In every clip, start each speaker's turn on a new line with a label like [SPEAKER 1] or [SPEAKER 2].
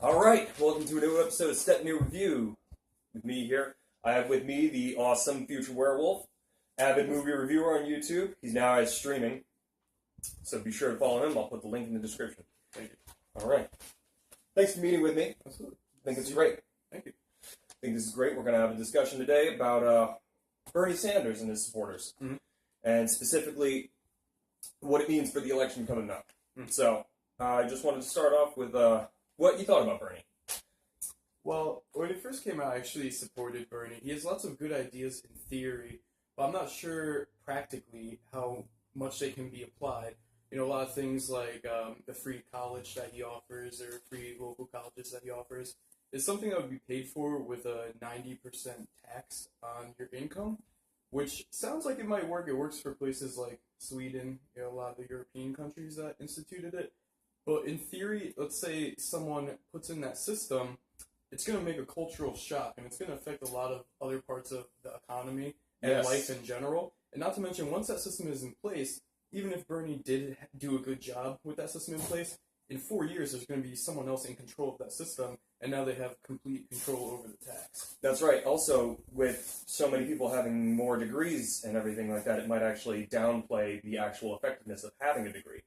[SPEAKER 1] Alright, welcome to a new episode of StepNew Review. With me here, I have with me the awesome Future Werewolf, avid movie reviewer on YouTube. He's now streaming, so be sure to follow him. I'll put the link in the description.
[SPEAKER 2] Thank you.
[SPEAKER 1] Alright. Thanks for meeting with me.
[SPEAKER 2] Absolutely.
[SPEAKER 1] I think it's great.
[SPEAKER 2] Thank you.
[SPEAKER 1] I think this is great. We're going to have a discussion today about Bernie Sanders and his supporters, and specifically what it means for the election coming up. So, I just wanted to start off with what you thought about Bernie.
[SPEAKER 2] Well, when it first came out, I actually supported Bernie. He has lots of good ideas in theory, but I'm not sure practically how much they can be applied. You know, a lot of things like the free college that he offers or free local colleges that he offers is something that would be paid for with a 90% tax on your income, which sounds like it might work. It works for places like Sweden, you know, a lot of the European countries that instituted it. But in theory, let's say someone puts in that system, it's going to make a cultural shock, and it's going to affect a lot of other parts of the economy and life in general. And not to mention, once that system is in place, even if Bernie did do a good job with that system in place, in 4 years there's going to be someone else in control of that system, and now they have complete control over the tax.
[SPEAKER 1] That's right. Also, with so many people having more degrees and everything like that, it might actually downplay the actual effectiveness of having a degree,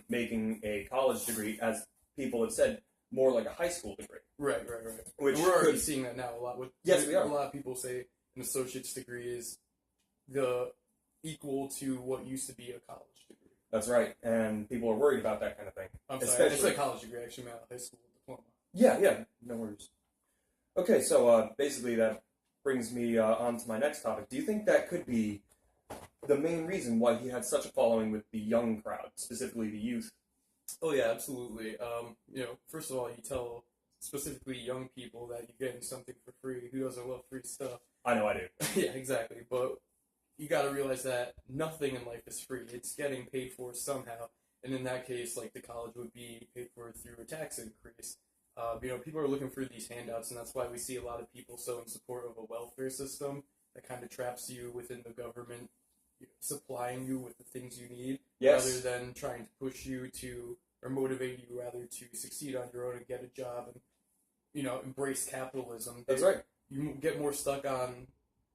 [SPEAKER 1] making a college degree, as people have said, more like a high school degree.
[SPEAKER 2] Right.
[SPEAKER 1] Which
[SPEAKER 2] we're already seeing that now a lot.
[SPEAKER 1] Yes, we are.
[SPEAKER 2] A lot of people say an associate's degree is equal to what used to be a college degree.
[SPEAKER 1] That's right, and people are worried about that kind of thing.
[SPEAKER 2] I'm sorry, I said college degree, actually meant a high school diploma.
[SPEAKER 1] Yeah, no worries. Okay, so basically that brings me on to my next topic. Do you think that could be the main reason why he had such a following with the young crowd, specifically the youth?
[SPEAKER 2] Oh yeah, absolutely. You know, first of all, you tell specifically young people that you're getting something for free. Who doesn't love free stuff?
[SPEAKER 1] I know I do.
[SPEAKER 2] Yeah, exactly. But you got to realize that nothing in life is free. It's getting paid for somehow. And in that case, like, the college would be paid for through a tax increase. You know, people are looking for these handouts, and that's why we see a lot of people so in support of a welfare system that kind of traps you within the government, supplying you with the things you need, rather than trying to push you to, or motivate you rather to succeed on your own and get a job and, you know, embrace capitalism.
[SPEAKER 1] That's right.
[SPEAKER 2] You get more stuck on,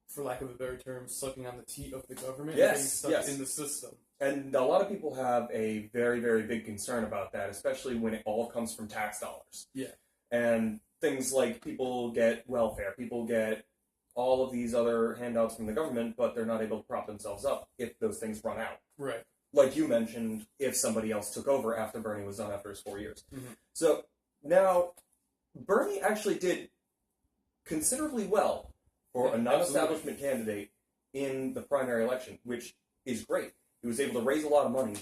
[SPEAKER 2] for lack of a better term, sucking on the teat of the government
[SPEAKER 1] and
[SPEAKER 2] getting stuck in the system.
[SPEAKER 1] And a lot of people have a very, very big concern about that, especially when it all comes from tax dollars.
[SPEAKER 2] Yeah.
[SPEAKER 1] And things like people get welfare, people get all of these other handouts from the government, but they're not able to prop themselves up if those things run out.
[SPEAKER 2] Right.
[SPEAKER 1] Like you mentioned, if somebody else took over after Bernie was done after his 4 years. So now, Bernie actually did considerably well for a non-establishment candidate in the primary election, which is great. He was able to raise a lot of money,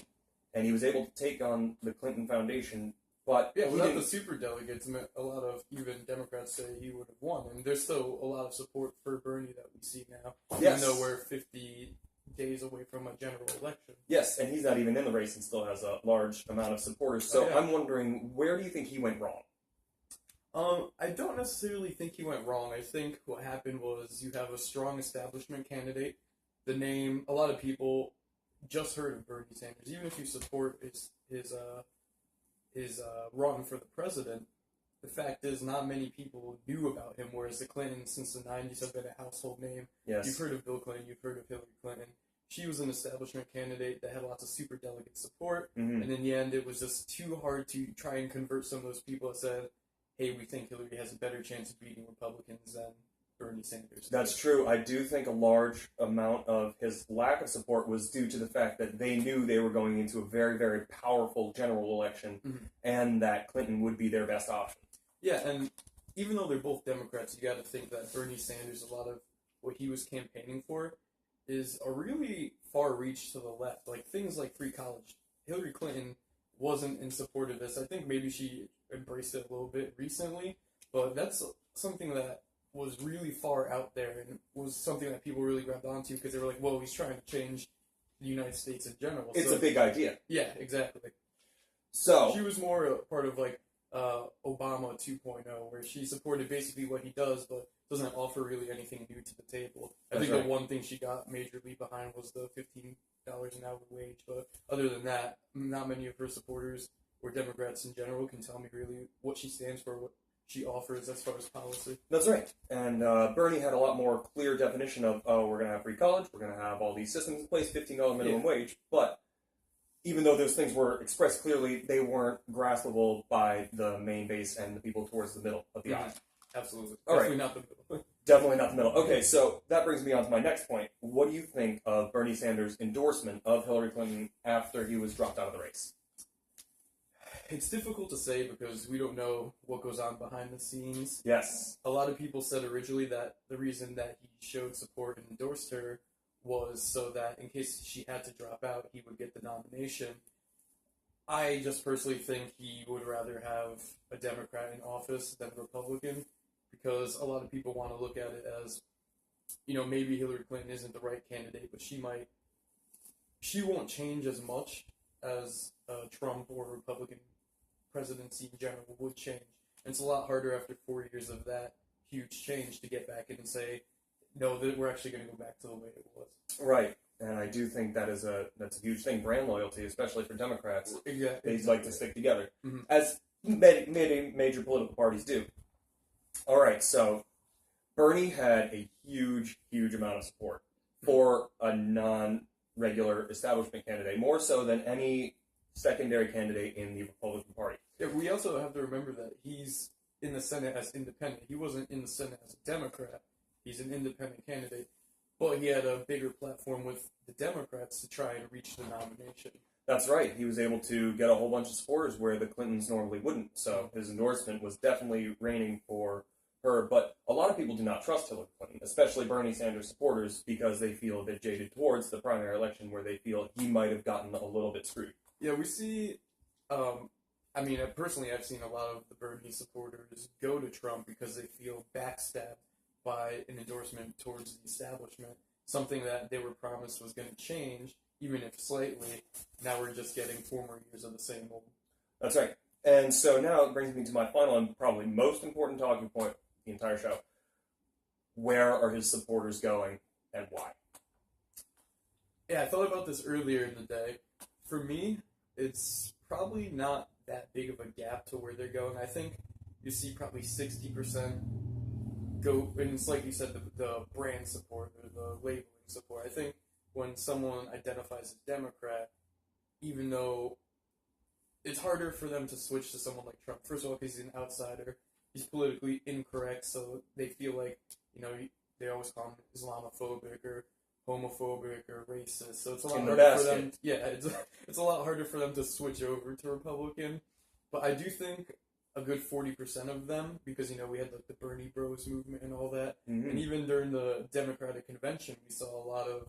[SPEAKER 1] and he was able to take on the Clinton Foundation. But
[SPEAKER 2] without the superdelegates, a lot of even Democrats say he would have won, and there's still a lot of support for Bernie that we see now, even though we're 50 days away from a general election. Yes,
[SPEAKER 1] and he's not even in the race and still has a large amount of supporters. So I'm wondering, where do you think he went wrong?
[SPEAKER 2] I don't necessarily think he went wrong. I think what happened was you have a strong establishment candidate. The name, a lot of people just heard of Bernie Sanders. Even if you support his run for the president, the fact is not many people knew about him, whereas the Clintons since the 90s have been a household name.
[SPEAKER 1] Yes.
[SPEAKER 2] You've heard of Bill Clinton, you've heard of Hillary Clinton. She was an establishment candidate that had lots of superdelegate support, and in the end it was just too hard to try and convert some of those people that said, hey, we think Hillary has a better chance of beating Republicans than Bernie Sanders.
[SPEAKER 1] That's true. I do think a large amount of his lack of support was due to the fact that they knew they were going into a very, very powerful general election, and that Clinton would be their best option.
[SPEAKER 2] Yeah, and even though they're both Democrats, you got to think that Bernie Sanders, a lot of what he was campaigning for is a really far reach to the left. Like, things like free college. Hillary Clinton wasn't in support of this. I think maybe she embraced it a little bit recently, but that's something that was really far out there and was something that people really grabbed onto because they were like, whoa, he's trying to change the United States in general.
[SPEAKER 1] It's a big idea.
[SPEAKER 2] Yeah, exactly.
[SPEAKER 1] So
[SPEAKER 2] she was more a part of, like, Obama 2.0, where she supported basically what he does, but doesn't offer really anything new to the table. I think the one thing she got majorly behind was the $15 an hour wage, but other than that, not many of her supporters or Democrats in general can tell me really what she stands for, she offers as far as policy.
[SPEAKER 1] That's right. And Bernie had a lot more clear definition of, oh, we're going to have free college, we're going to have all these systems in place, $15 minimum wage, but even though those things were expressed clearly, they weren't graspable by the main base and the people towards the middle of the aisle.
[SPEAKER 2] Absolutely.
[SPEAKER 1] All
[SPEAKER 2] Definitely
[SPEAKER 1] right.
[SPEAKER 2] not the middle.
[SPEAKER 1] Definitely not the middle. Okay, so that brings me on to my next point. What do you think of Bernie Sanders' endorsement of Hillary Clinton after he was dropped out of the race?
[SPEAKER 2] It's difficult to say because we don't know what goes on behind the scenes.
[SPEAKER 1] Yes.
[SPEAKER 2] A lot of people said originally that the reason that he showed support and endorsed her was so that in case she had to drop out, he would get the nomination. I just personally think he would rather have a Democrat in office than a Republican because a lot of people want to look at it as, maybe Hillary Clinton isn't the right candidate, but she won't change as much as Trump or Republican presidency in general would change. And it's a lot harder after 4 years of that huge change to get back in and say, no, that we're actually going to go back to the way it was.
[SPEAKER 1] Right. And I do think that's a huge thing, brand loyalty, especially for Democrats.
[SPEAKER 2] Exactly.
[SPEAKER 1] They like to stick together,
[SPEAKER 2] Mm-hmm.
[SPEAKER 1] as major political parties do. All right, so Bernie had a huge, huge amount of support for a non-regular establishment candidate, more so than any secondary candidate in the Republican Party.
[SPEAKER 2] Yeah, we also have to remember that he's in the Senate as independent. He wasn't in the Senate as a Democrat. He's an independent candidate. But he had a bigger platform with the Democrats to try and reach the nomination.
[SPEAKER 1] That's right. He was able to get a whole bunch of supporters where the Clintons normally wouldn't. So his endorsement was definitely reigning for her. But a lot of people do not trust Hillary Clinton, especially Bernie Sanders supporters, because they feel a bit jaded towards the primary election where they feel he might have gotten a little bit screwed.
[SPEAKER 2] Yeah, we see, personally I've seen a lot of the Bernie supporters go to Trump because they feel backstabbed by an endorsement towards the establishment, something that they were promised was going to change, even if slightly. Now we're just getting 4 more years of the same old.
[SPEAKER 1] That's right. And so now it brings me to my final and probably most important talking point of the entire show. Where are his supporters going and why?
[SPEAKER 2] Yeah, I thought about this earlier in the day. For me, it's probably not that big of a gap to where they're going. I think you see probably 60% go, and it's like you said, the brand support or the labeling support. I think when someone identifies as Democrat, even though it's harder for them to switch to someone like Trump. First of all, because he's an outsider, he's politically incorrect, so they feel like, they always call him Islamophobic or homophobic or racist. So it's a lot harder for them. Yeah, it's a lot harder for them to switch over to Republican. But I do think a good 40% of them, because we had the Bernie Bros movement and all that, and even during the Democratic convention, we saw a lot of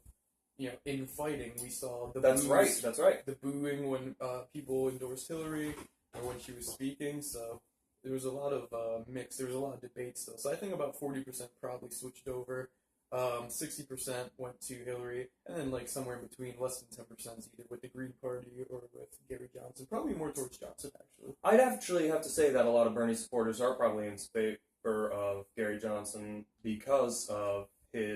[SPEAKER 2] infighting. We saw the
[SPEAKER 1] That's right.
[SPEAKER 2] The booing when people endorsed Hillary or when she was speaking. So there was a lot of mix. There was a lot of debate still. So I think about 40% probably switched over. 60% went to Hillary, and then somewhere in between, less than 10% is either with the Green Party or with Gary Johnson. Probably more towards Johnson, actually.
[SPEAKER 1] I'd actually have to say that a lot of Bernie supporters are probably in favor of Gary Johnson because of his